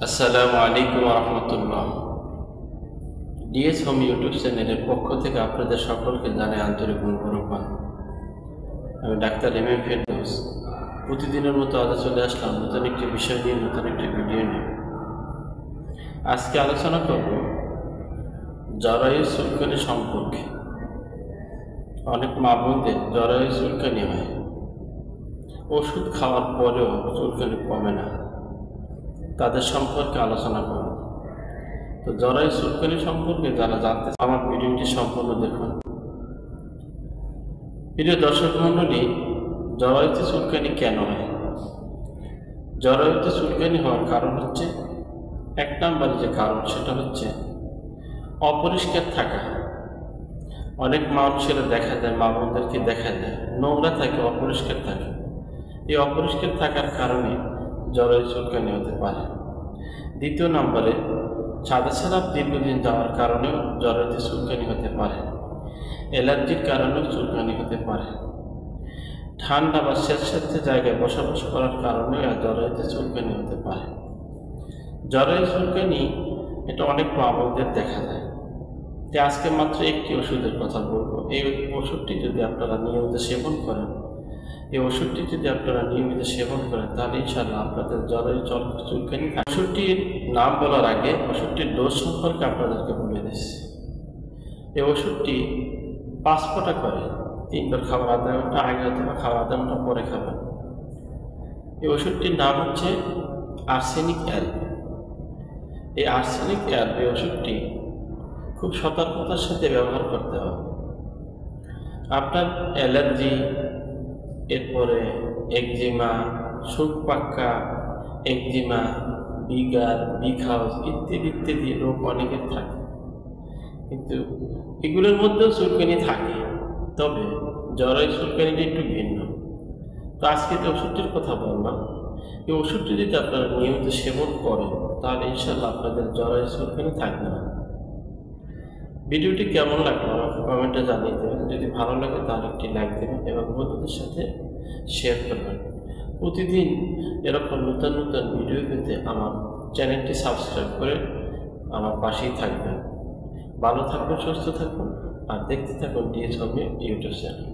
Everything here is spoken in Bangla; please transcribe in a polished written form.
আসসালামু আলাইকুম রহমতুল্লাহ। ডিএস হোম ইউটিউব চ্যানেলের পক্ষ থেকে আপনাদের সকলকে জানাই আন্তরিক মোবারকবাদ। আমি ডাক্তার এম ফেরদৌস। প্রতিদিনের মতো আজ চলে আসলাম নতুন একটি বিষয় নিয়ে, নতুন একটি ভিডিও নিয়ে। আজকে আলোচনা করব জরায়ু চুলকানি সম্পর্কে। অনেক মা বোনদের জরায়ু চুলকানি হয়, ওষুধ খাওয়ার পরেও চুলকানি কমে না, তাদের সম্পর্কে আলোচনা করব। তো জরায়ু চুলকানি সম্পর্কে যারা জানতে চান আমার ভিডিওটি সম্পূর্ণ দেখুন। প্রিয় দর্শক মণ্ডলী, জরায়ুতে চুলকানি কেন হয়? জরায়ুতে চুলকানি হওয়ার কারণ হচ্ছে, এক নম্বরে যে কারণ সেটা হচ্ছে অপরিষ্কার থাকা। অনেক মানুষের দেখা যায়, মা বোনদেরকে দেখা যায় নোংরা থাকে, অপরিষ্কার থাকে। এই অপরিষ্কার থাকার কারণে জরায়ু চুলকানি হতে পারে। দ্বিতীয় নম্বরে সাদা সারাপ দীর্ঘদিন যাওয়ার কারণেও জরায়ুতে চুলকানি হতে পারে। অ্যালার্জির কারণেও চুলকানি হতে পারে। ঠান্ডা বা স্যাঁতস্যাঁতে জায়গায় বসবাস করার কারণেও জরায়ুতে চুলকানি হতে পারে। জরায়ু চুলকানি এটা অনেক মা বোনদের দেখা যায়। তো আজকে মাত্র একটি ওষুধের কথা বলবো। এই ওষুধটি যদি আপনারা নিয়মিত সেবন করেন, তাহলে ইনশাআল্লাহ আপনাদের জরায়ু চুলকানি। ওষুধটির নাম বলার আগে ওষুধটির ডোজ সম্পর্কে আপনাদেরকে বলে দিচ্ছি। এই ওষুধটি 5 ফোঁটা করে 3 বার খাওয়ার আধা ঘন্টা আগে অথবা খাওয়ার আধা ঘন্টা পরে খাবেন। এই ওষুধটির নাম হচ্ছে আর্সেনিক অ্যালব। এই আর্সেনিক অ্যালব এই ওষুধটি খুব সতর্কতার সাথে ব্যবহার করতে হবে। আপনার অ্যালার্জি, এরপরে একজিমা, শুকপাক্কা, একজিমা, বিগার, বিখাউস ইত্যাদি ইত্যাদি রোগ অনেকের থাকে, কিন্তু এগুলোর মধ্যেও চুলকানি থাকে। তবে জরায়ু চুলকানিটা একটু ভিন্ন। তো আজকে যে ওষুধটির কথা বললাম, এই ওষুধটি যদি আপনারা নিয়মিত সেবন করেন, তাহলে ইনশাআল্লাহ আপনাদের জরায়ু চুলকানি থাকবে না। ভিডিওটি কেমন লাগলো আমাকে কমেন্টে জানিয়ে দেবেন। যদি ভালো লাগে তাহলে একটি লাইক দেবেন এবং বন্ধুদের সাথে শেয়ার করবেন। প্রতিদিন এরকম নতুন নতুন ভিডিও পেতে আমার চ্যানেলটি সাবস্ক্রাইব করে আমার পাশেই থাকবেন। ভালো থাকুন, সুস্থ থাকুন, আর দেখতে থাকুন ডিএস হোম ইউটিউব চ্যানেল।